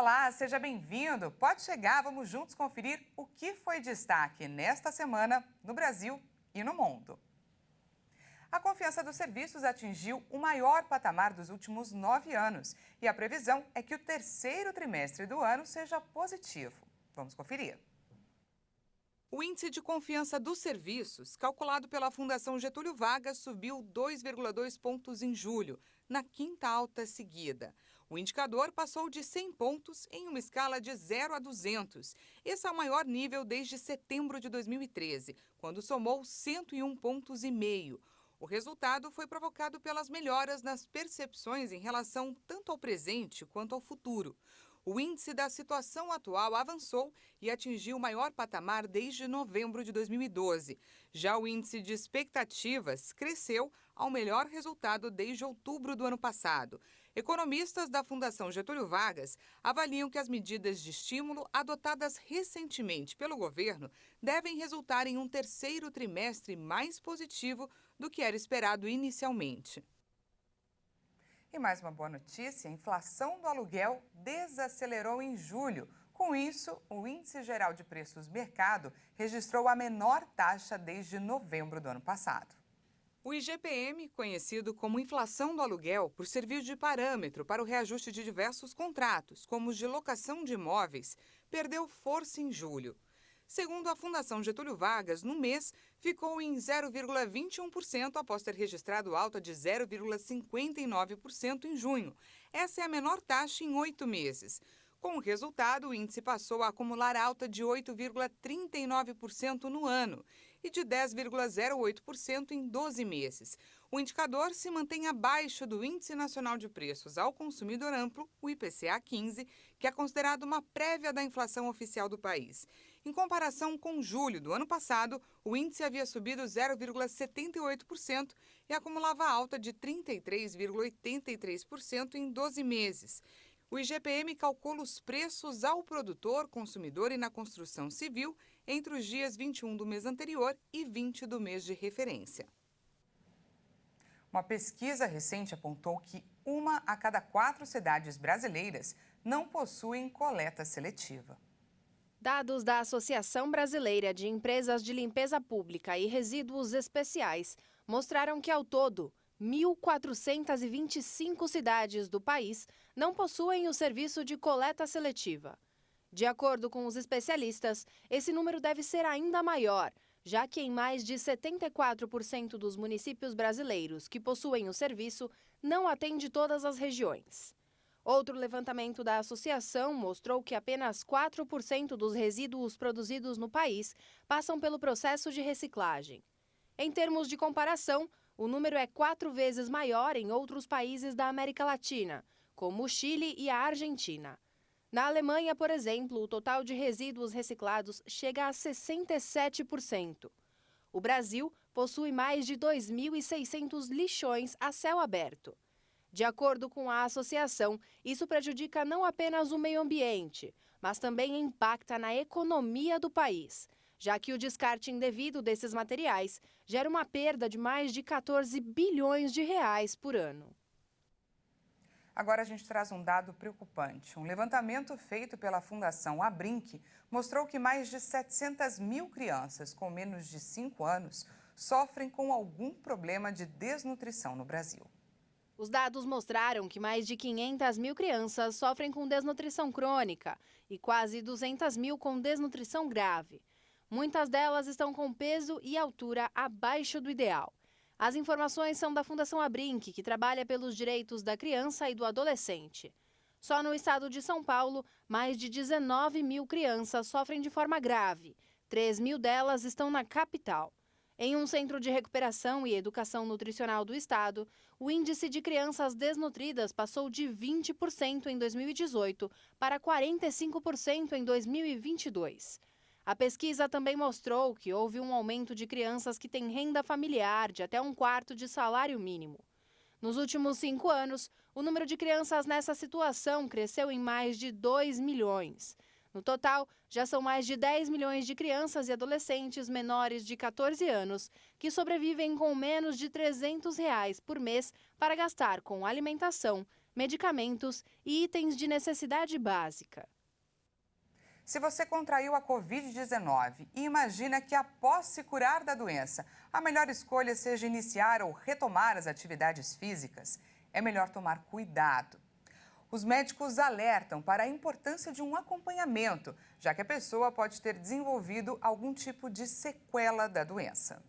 Olá, seja bem-vindo. Pode chegar, vamos juntos conferir o que foi destaque nesta semana no Brasil e no mundo. A confiança dos serviços atingiu o maior patamar dos últimos 9 anos e a previsão é que o terceiro trimestre do ano seja positivo. Vamos conferir. O índice de confiança dos serviços, calculado pela Fundação Getúlio Vargas, subiu 2,2 pontos em julho, na quinta alta seguida. O indicador passou de 100 pontos em uma escala de 0 a 200. Esse é o maior nível desde setembro de 2013, quando somou 101,5 pontos. O resultado foi provocado pelas melhoras nas percepções em relação tanto ao presente quanto ao futuro. O índice da situação atual avançou e atingiu o maior patamar desde novembro de 2012. Já o índice de expectativas cresceu ao melhor resultado desde outubro do ano passado. Economistas da Fundação Getúlio Vargas avaliam que as medidas de estímulo adotadas recentemente pelo governo devem resultar em um terceiro trimestre mais positivo do que era esperado inicialmente. E mais uma boa notícia: a inflação do aluguel desacelerou em julho. Com isso, o Índice Geral de Preços Mercado registrou a menor taxa desde novembro do ano passado. O IGPM, conhecido como inflação do aluguel, por servir de parâmetro para o reajuste de diversos contratos, como os de locação de imóveis, perdeu força em julho. Segundo a Fundação Getúlio Vargas, no mês, ficou em 0,21% após ter registrado alta de 0,59% em junho. Essa é a menor taxa em 8 meses. Com o resultado, o índice passou a acumular alta de 8,39% no ano e de 10,08% em 12 meses. O indicador se mantém abaixo do Índice Nacional de Preços ao Consumidor Amplo, o IPCA 15, que é considerado uma prévia da inflação oficial do país. Em comparação com julho do ano passado, o índice havia subido 0,78% e acumulava alta de 33,83% em 12 meses. O IGPM calcula os preços ao produtor, consumidor e na construção civil entre os dias 21 do mês anterior e 20 do mês de referência. Uma pesquisa recente apontou que 1 a cada 4 cidades brasileiras não possuem coleta seletiva. Dados da Associação Brasileira de Empresas de Limpeza Pública e Resíduos Especiais mostraram que, ao todo, 1.425 cidades do país não possuem o serviço de coleta seletiva. De acordo com os especialistas, esse número deve ser ainda maior, já que em mais de 74% dos municípios brasileiros que possuem o serviço, não atende todas as regiões. Outro levantamento da associação mostrou que apenas 4% dos resíduos produzidos no país passam pelo processo de reciclagem. Em termos de comparação, o número é 4 vezes maior em outros países da América Latina, como o Chile e a Argentina. Na Alemanha, por exemplo, o total de resíduos reciclados chega a 67%. O Brasil possui mais de 2.600 lixões a céu aberto. De acordo com a associação, isso prejudica não apenas o meio ambiente, mas também impacta na economia do país, já que o descarte indevido desses materiais gera uma perda de mais de 14 bilhões de reais por ano. Agora a gente traz um dado preocupante. Um levantamento feito pela Fundação Abrinq mostrou que mais de 700 mil crianças com menos de 5 anos sofrem com algum problema de desnutrição no Brasil. Os dados mostraram que mais de 500 mil crianças sofrem com desnutrição crônica e quase 200 mil com desnutrição grave. Muitas delas estão com peso e altura abaixo do ideal. As informações são da Fundação Abrinq, que trabalha pelos direitos da criança e do adolescente. Só no estado de São Paulo, mais de 19 mil crianças sofrem de forma grave. 3 mil delas estão na capital. Em um centro de recuperação e educação nutricional do estado, o índice de crianças desnutridas passou de 20% em 2018 para 45% em 2022. A pesquisa também mostrou que houve um aumento de crianças que têm renda familiar de até 1/4 de salário mínimo. Nos últimos 5 anos, o número de crianças nessa situação cresceu em mais de 2 milhões. No total, já são mais de 10 milhões de crianças e adolescentes menores de 14 anos que sobrevivem com menos de R$ 300 por mês para gastar com alimentação, medicamentos e itens de necessidade básica. Se você contraiu a Covid-19 e imagina que após se curar da doença, a melhor escolha seja iniciar ou retomar as atividades físicas, é melhor tomar cuidado. Os médicos alertam para a importância de um acompanhamento, já que a pessoa pode ter desenvolvido algum tipo de sequela da doença.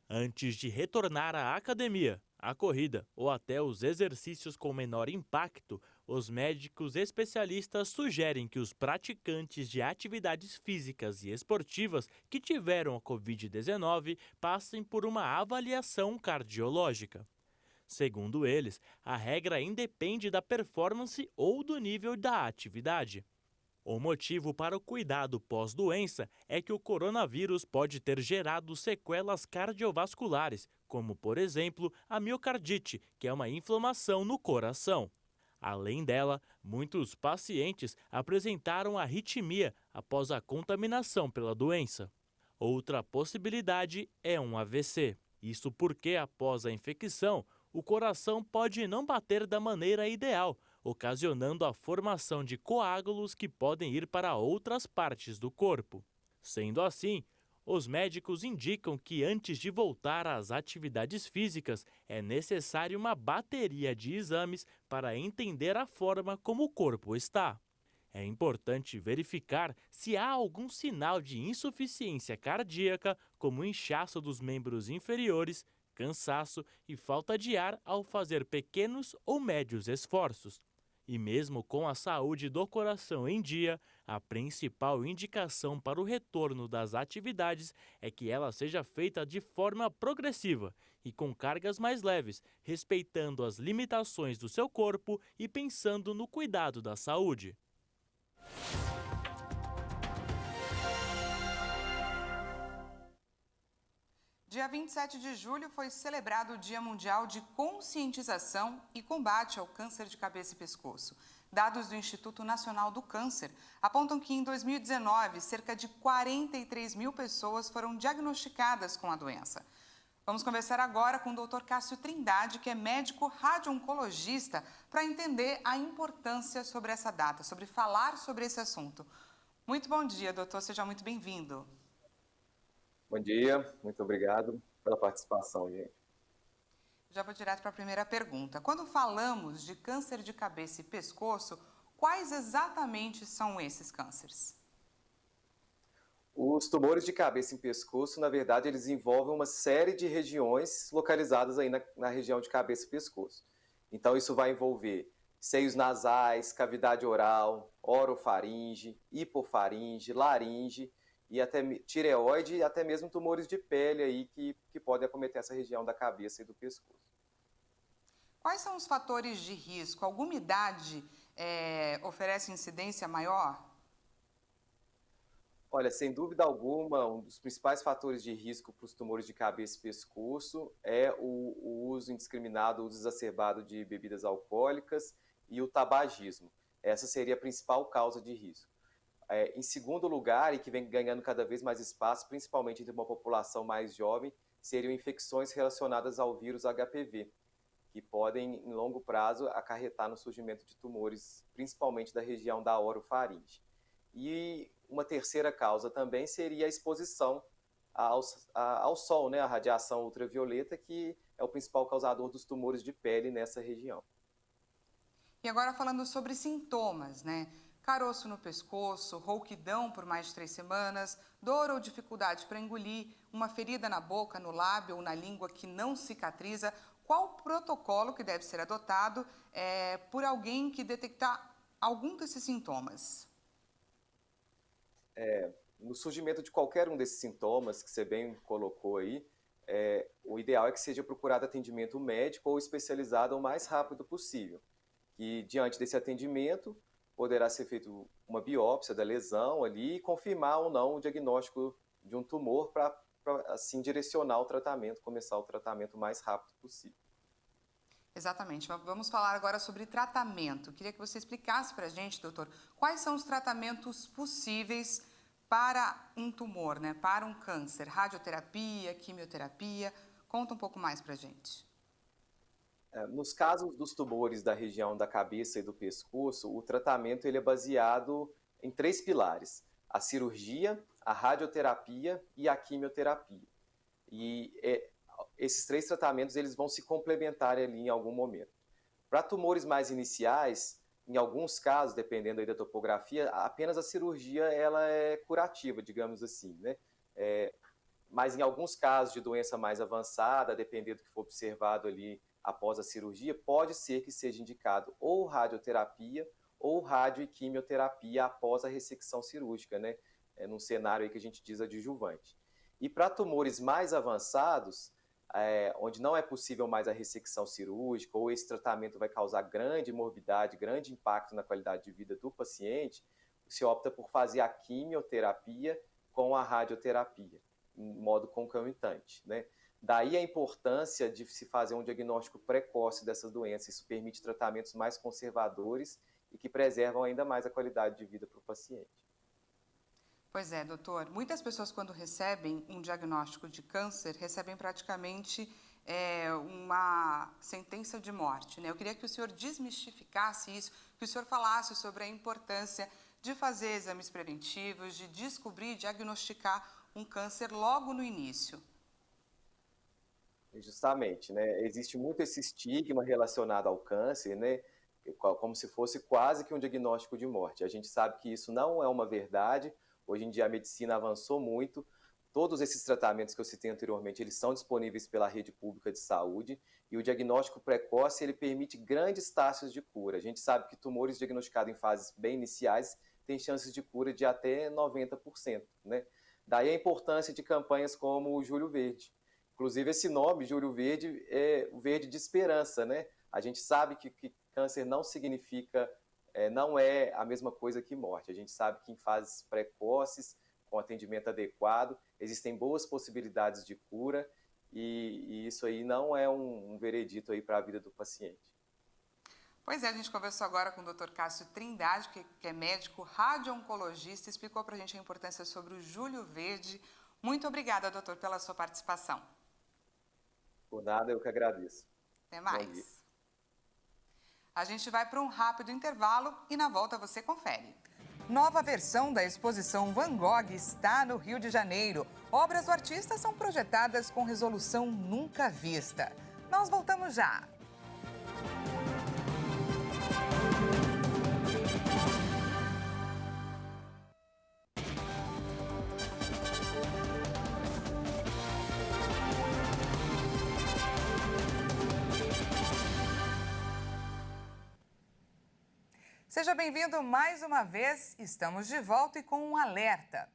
Antes de retornar à academia, à corrida ou até os exercícios com menor impacto, os médicos especialistas sugerem que os praticantes de atividades físicas e esportivas que tiveram a Covid-19 passem por uma avaliação cardiológica. Segundo eles, a regra independe da performance ou do nível da atividade. O motivo para o cuidado pós-doença é que o coronavírus pode ter gerado sequelas cardiovasculares, como, por exemplo, a miocardite, que é uma inflamação no coração. Além dela, muitos pacientes apresentaram arritmia após a contaminação pela doença. Outra possibilidade é um AVC. Isso porque, após a infecção, o coração pode não bater da maneira ideal, ocasionando a formação de coágulos que podem ir para outras partes do corpo. Sendo assim, os médicos indicam que antes de voltar às atividades físicas, é necessário uma bateria de exames para entender a forma como o corpo está. É importante verificar se há algum sinal de insuficiência cardíaca, como inchaço dos membros inferiores, cansaço e falta de ar ao fazer pequenos ou médios esforços. E mesmo com a saúde do coração em dia, a principal indicação para o retorno das atividades é que ela seja feita de forma progressiva e com cargas mais leves, respeitando as limitações do seu corpo e pensando no cuidado da saúde. Dia 27 de julho foi celebrado o Dia Mundial de Conscientização e Combate ao Câncer de Cabeça e Pescoço. Dados do Instituto Nacional do Câncer apontam que em 2019, cerca de 43 mil pessoas foram diagnosticadas com a doença. Vamos conversar agora com o Dr. Cássio Trindade, que é médico radio-oncologista, para entender a importância sobre essa data, sobre falar sobre esse assunto. Muito bom dia, doutor, seja muito bem-vindo. Bom dia, muito obrigado pela participação, gente. Já vou direto para a primeira pergunta. Quando falamos de câncer de cabeça e pescoço, quais exatamente são esses cânceres? Os tumores de cabeça e pescoço, na verdade, eles envolvem uma série de regiões localizadas aí na região de cabeça e pescoço. Então, isso vai envolver seios nasais, cavidade oral, orofaringe, hipofaringe, laringe, e até tireoide e até mesmo tumores de pele aí que podem acometer essa região da cabeça e do pescoço. Quais são os fatores de risco? Alguma idade oferece incidência maior? Olha, sem dúvida alguma, um dos principais fatores de risco para os tumores de cabeça e pescoço é o uso indiscriminado, o uso exacerbado de bebidas alcoólicas e o tabagismo. Essa seria a principal causa de risco. Em segundo lugar, e que vem ganhando cada vez mais espaço, principalmente entre uma população mais jovem, seriam infecções relacionadas ao vírus HPV, que podem, em longo prazo, acarretar no surgimento de tumores, principalmente da região da orofaringe. E uma terceira causa também seria a exposição ao sol, né, a radiação ultravioleta, que é o principal causador dos tumores de pele nessa região. E agora falando sobre sintomas, né? Caroço no pescoço, rouquidão por mais de 3 semanas, dor ou dificuldade para engolir, uma ferida na boca, no lábio ou na língua que não cicatriza. Qual o protocolo que deve ser adotado por alguém que detectar algum desses sintomas? No surgimento de qualquer um desses sintomas que você bem colocou aí, o ideal é que seja procurado atendimento médico ou especializado o mais rápido possível. E diante desse atendimento, poderá ser feita uma biópsia da lesão ali e confirmar ou não o diagnóstico de um tumor para assim direcionar o tratamento, começar o tratamento o mais rápido possível. Exatamente. Vamos falar agora sobre tratamento. Queria que você explicasse para a gente, doutor, quais são os tratamentos possíveis para um tumor, né? Para um câncer, radioterapia, quimioterapia. Conta um pouco mais para a gente. Nos casos dos tumores da região da cabeça e do pescoço, o tratamento ele é baseado em 3 pilares: a cirurgia, a radioterapia e a quimioterapia. E esses 3 tratamentos eles vão se complementar ali em algum momento. Para tumores mais iniciais, em alguns casos, dependendo aí da topografia, apenas a cirurgia ela é curativa, digamos assim, né? Mas em alguns casos de doença mais avançada, dependendo do que for observado ali após a cirurgia, pode ser que seja indicado ou radioterapia ou radio e quimioterapia após a ressecção cirúrgica, né? Num cenário aí que a gente diz adjuvante. E para tumores mais avançados, onde não é possível mais a ressecção cirúrgica ou esse tratamento vai causar grande morbidade, grande impacto na qualidade de vida do paciente, se opta por fazer a quimioterapia com a radioterapia, em modo concomitante, né? Daí a importância de se fazer um diagnóstico precoce dessas doenças. Isso permite tratamentos mais conservadores e que preservam ainda mais a qualidade de vida para o paciente. Pois é, doutor. Muitas pessoas, quando recebem um diagnóstico de câncer, recebem praticamente uma sentença de morte, né? Eu queria que o senhor desmistificasse isso, que o senhor falasse sobre a importância de fazer exames preventivos, de descobrir e diagnosticar um câncer logo no início. Justamente, né? Existe muito esse estigma relacionado ao câncer, né? Como se fosse quase que um diagnóstico de morte. A gente sabe que isso não é uma verdade. Hoje em dia a medicina avançou muito. Todos esses tratamentos que eu citei anteriormente, eles são disponíveis pela rede pública de saúde e o diagnóstico precoce, ele permite grandes taxas de cura. A gente sabe que tumores diagnosticados em fases bem iniciais têm chances de cura de até 90%, né? Daí a importância de campanhas como o Julho Verde. Inclusive, esse nome, Julho Verde, é o verde de esperança, né? A gente sabe que câncer não significa, não é a mesma coisa que morte. A gente sabe que em fases precoces, com atendimento adequado, existem boas possibilidades de cura e isso aí não é um veredito aí para a vida do paciente. Pois é, a gente conversou agora com o Dr. Cássio Trindade, que é médico radio-oncologista, explicou para a gente a importância sobre o Julho Verde. Muito obrigada, doutor, pela sua participação. Por nada, eu que agradeço. Até mais. A gente vai para um rápido intervalo e na volta você confere. Nova versão da exposição Van Gogh está no Rio de Janeiro. Obras do artista são projetadas com resolução nunca vista. Nós voltamos já. Seja bem-vindo mais uma vez, estamos de volta e com um alerta.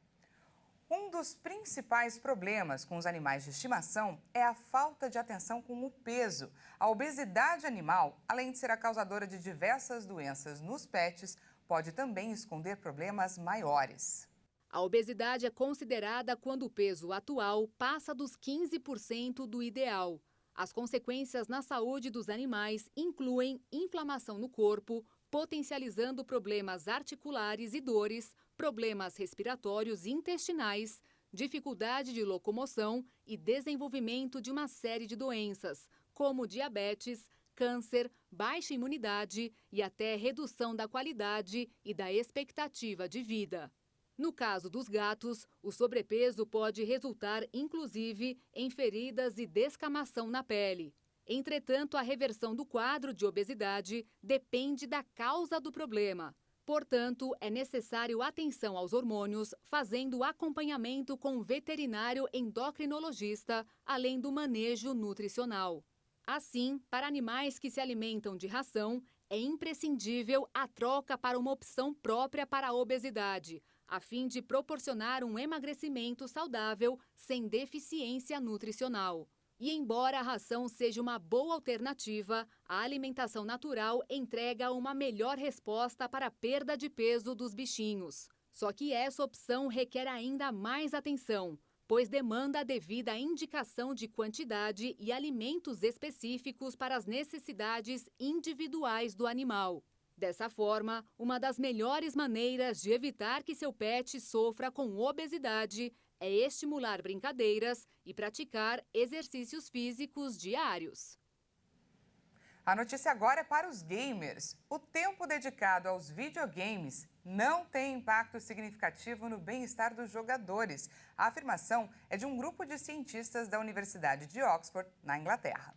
Um dos principais problemas com os animais de estimação é a falta de atenção com o peso. A obesidade animal, além de ser a causadora de diversas doenças nos pets, pode também esconder problemas maiores. A obesidade é considerada quando o peso atual passa dos 15% do ideal. As consequências na saúde dos animais incluem inflamação no corpo, potencializando problemas articulares e dores, problemas respiratórios e intestinais, dificuldade de locomoção e desenvolvimento de uma série de doenças, como diabetes, câncer, baixa imunidade e até redução da qualidade e da expectativa de vida. No caso dos gatos, o sobrepeso pode resultar, inclusive, em feridas e descamação na pele. Entretanto, a reversão do quadro de obesidade depende da causa do problema. Portanto, é necessário atenção aos hormônios, fazendo acompanhamento com um veterinário endocrinologista, além do manejo nutricional. Assim, para animais que se alimentam de ração, é imprescindível a troca para uma opção própria para a obesidade, a fim de proporcionar um emagrecimento saudável sem deficiência nutricional. E embora a ração seja uma boa alternativa, a alimentação natural entrega uma melhor resposta para a perda de peso dos bichinhos. Só que essa opção requer ainda mais atenção, pois demanda a devida indicação de quantidade e alimentos específicos para as necessidades individuais do animal. Dessa forma, uma das melhores maneiras de evitar que seu pet sofra com obesidade é estimular brincadeiras e praticar exercícios físicos diários. A notícia agora é para os gamers. O tempo dedicado aos videogames não tem impacto significativo no bem-estar dos jogadores. A afirmação é de um grupo de cientistas da Universidade de Oxford, na Inglaterra.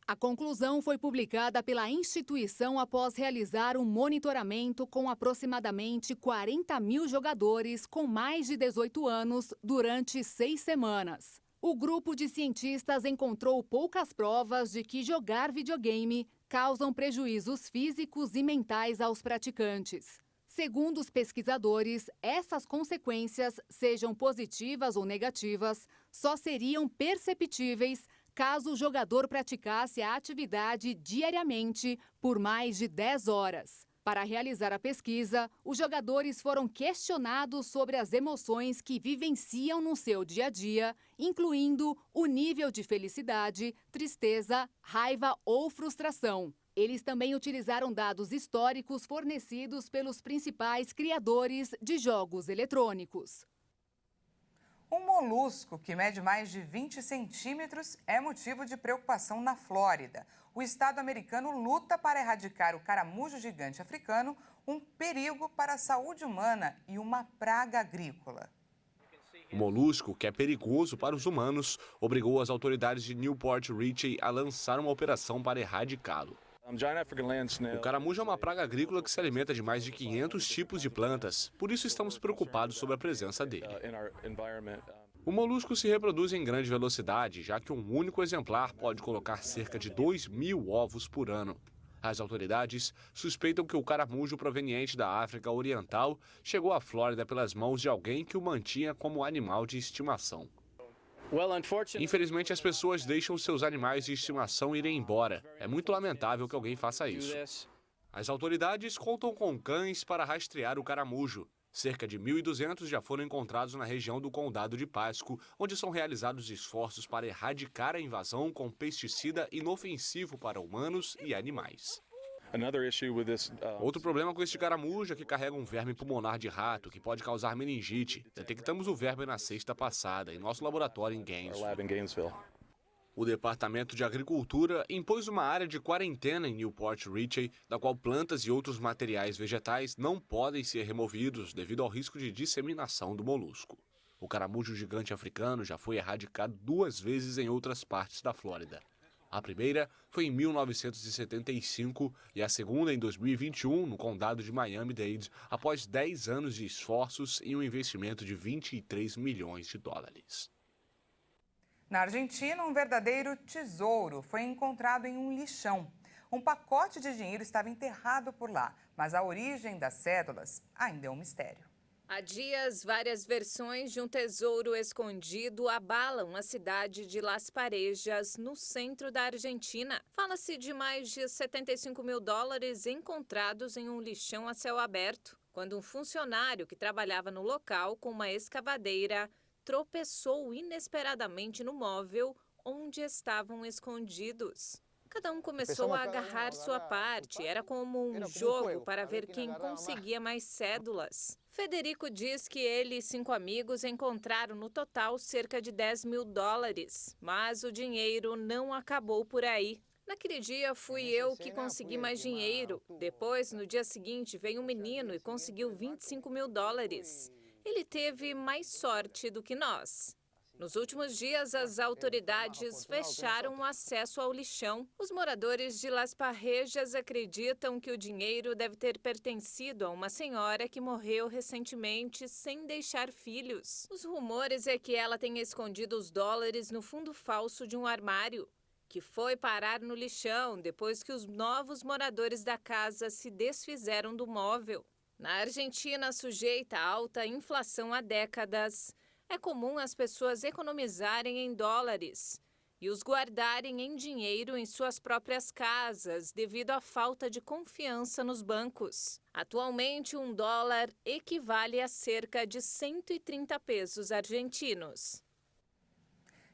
A conclusão foi publicada pela instituição após realizar um monitoramento com aproximadamente 40 mil jogadores com mais de 18 anos durante 6 semanas. O grupo de cientistas encontrou poucas provas de que jogar videogame causam prejuízos físicos e mentais aos praticantes. Segundo os pesquisadores, essas consequências, sejam positivas ou negativas, só seriam perceptíveis caso o jogador praticasse a atividade diariamente por mais de 10 horas. Para realizar a pesquisa, os jogadores foram questionados sobre as emoções que vivenciam no seu dia a dia, incluindo o nível de felicidade, tristeza, raiva ou frustração. Eles também utilizaram dados históricos fornecidos pelos principais criadores de jogos eletrônicos. Um molusco que mede mais de 20 centímetros é motivo de preocupação na Flórida. O estado americano luta para erradicar o caramujo gigante africano, um perigo para a saúde humana e uma praga agrícola. O molusco, que é perigoso para os humanos, obrigou as autoridades de Newport Richey a lançar uma operação para erradicá-lo. O caramujo é uma praga agrícola que se alimenta de mais de 500 tipos de plantas, por isso estamos preocupados sobre a presença dele. O molusco se reproduz em grande velocidade, já que um único exemplar pode colocar cerca de 2.000 ovos por ano. As autoridades suspeitam que o caramujo proveniente da África Oriental chegou à Flórida pelas mãos de alguém que o mantinha como animal de estimação. Infelizmente, as pessoas deixam seus animais de estimação irem embora. É muito lamentável que alguém faça isso. As autoridades contam com cães para rastrear o caramujo. Cerca de 1.200 já foram encontrados na região do Condado de Pasco, onde são realizados esforços para erradicar a invasão com pesticida inofensivo para humanos e animais. Outro problema com este caramujo é que carrega um verme pulmonar de rato, que pode causar meningite. Detectamos o verme na sexta passada, em nosso laboratório em Gainesville. O Departamento de Agricultura impôs uma área de quarentena em Newport Richey, da qual plantas e outros materiais vegetais não podem ser removidos devido ao risco de disseminação do molusco. O caramujo gigante africano já foi erradicado 2 vezes em outras partes da Flórida. A primeira foi em 1975 e a segunda em 2021 no condado de Miami-Dade, após 10 anos de esforços e um investimento de 23 milhões de dólares. Na Argentina, um verdadeiro tesouro foi encontrado em um lixão. Um pacote de dinheiro estava enterrado por lá, mas a origem das cédulas ainda é um mistério. Há dias, várias versões de um tesouro escondido abalam a cidade de Las Parejas, no centro da Argentina. Fala-se de mais de 75 mil dólares encontrados em um lixão a céu aberto, quando um funcionário que trabalhava no local com uma escavadeira tropeçou inesperadamente no móvel onde estavam escondidos. Cada um começou a agarrar sua parte. Era como um jogo para ver quem conseguia mais cédulas. Federico diz que ele e 5 amigos encontraram no total cerca de 10 mil dólares. Mas o dinheiro não acabou por aí. Naquele dia fui eu que consegui mais dinheiro. Depois, no dia seguinte, veio um menino e conseguiu 25 mil dólares. Ele teve mais sorte do que nós. Nos últimos dias, as autoridades fecharam o acesso ao lixão. Os moradores de Las Parejas acreditam que o dinheiro deve ter pertencido a uma senhora que morreu recentemente sem deixar filhos. Os rumores é que ela tenha escondido os dólares no fundo falso de um armário, que foi parar no lixão depois que os novos moradores da casa se desfizeram do móvel. Na Argentina, sujeita a alta inflação há décadas, é comum as pessoas economizarem em dólares e os guardarem em dinheiro em suas próprias casas devido à falta de confiança nos bancos. Atualmente, um dólar equivale a cerca de 130 pesos argentinos.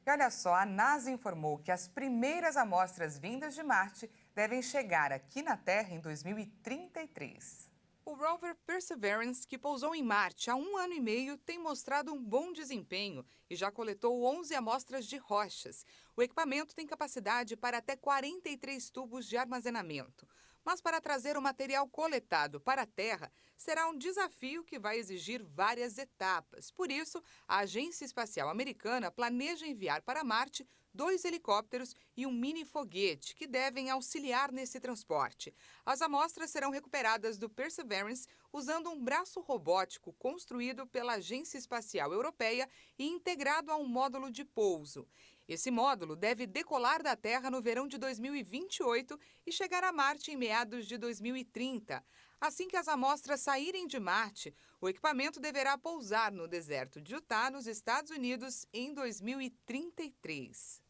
E olha só, a NASA informou que as primeiras amostras vindas de Marte devem chegar aqui na Terra em 2033. O rover Perseverance, que pousou em Marte há 1 ano e meio, tem mostrado um bom desempenho e já coletou 11 amostras de rochas. O equipamento tem capacidade para até 43 tubos de armazenamento. Mas para trazer o material coletado para a Terra, será um desafio que vai exigir várias etapas. Por isso, a Agência Espacial Americana planeja enviar para Marte 2 helicópteros e um mini-foguete que devem auxiliar nesse transporte. As amostras serão recuperadas do Perseverance usando um braço robótico construído pela Agência Espacial Europeia e integrado a um módulo de pouso. Esse módulo deve decolar da Terra no verão de 2028 e chegar a Marte em meados de 2030. Assim que as amostras saírem de Marte, o equipamento deverá pousar no deserto de Utah, nos Estados Unidos, em 2033.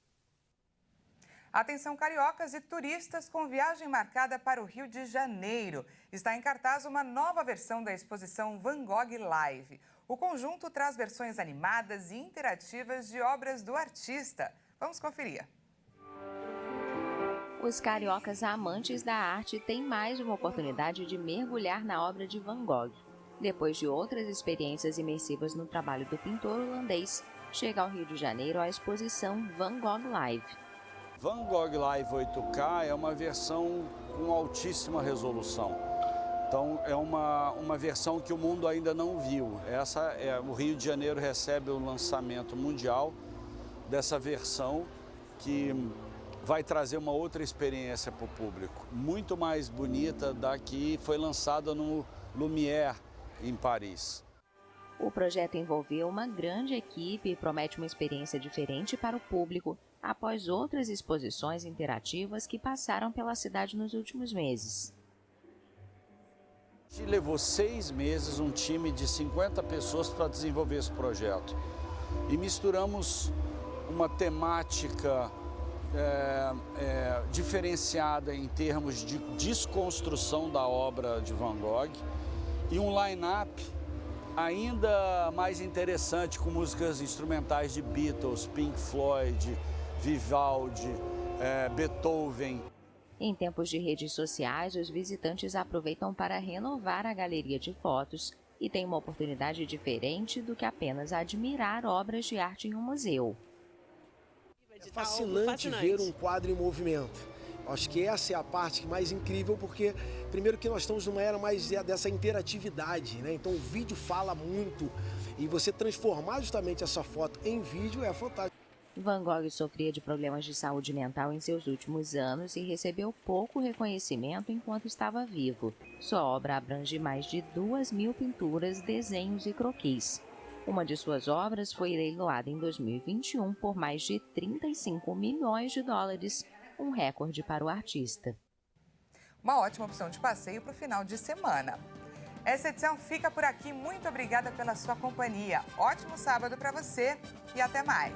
Atenção, cariocas e turistas com viagem marcada para o Rio de Janeiro. Está em cartaz uma nova versão da exposição Van Gogh Live. O conjunto traz versões animadas e interativas de obras do artista. Vamos conferir. Os cariocas amantes da arte têm mais uma oportunidade de mergulhar na obra de Van Gogh. Depois de outras experiências imersivas no trabalho do pintor holandês, chega ao Rio de Janeiro a exposição Van Gogh Live. Van Gogh Live 8K é uma versão com altíssima resolução. Então é uma versão que o mundo ainda não viu. O Rio de Janeiro recebe o lançamento mundial dessa versão que vai trazer uma outra experiência para o público, muito mais bonita da que foi lançada no Lumière, em Paris. O projeto envolveu uma grande equipe e promete uma experiência diferente para o público após outras exposições interativas que passaram pela cidade nos últimos meses. Levou 6 meses um time de 50 pessoas para desenvolver esse projeto. E misturamos uma temática diferenciada em termos de desconstrução da obra de Van Gogh e um line-up ainda mais interessante com músicas instrumentais de Beatles, Pink Floyd, Vivaldi, Beethoven. Em tempos de redes sociais, os visitantes aproveitam para renovar a galeria de fotos e têm uma oportunidade diferente do que apenas admirar obras de arte em um museu. É fascinante ver um quadro em movimento. Acho que essa é a parte mais incrível, porque primeiro que nós estamos numa era mais dessa interatividade, né? Então o vídeo fala muito e você transformar justamente essa foto em vídeo é fantástico. Van Gogh sofria de problemas de saúde mental em seus últimos anos e recebeu pouco reconhecimento enquanto estava vivo. Sua obra abrange mais de 2.000 pinturas, desenhos e croquis. Uma de suas obras foi leiloada em 2021 por mais de 35 milhões de dólares, um recorde para o artista. Uma ótima opção de passeio para o final de semana. Essa edição fica por aqui. Muito obrigada pela sua companhia. Ótimo sábado para você e até mais.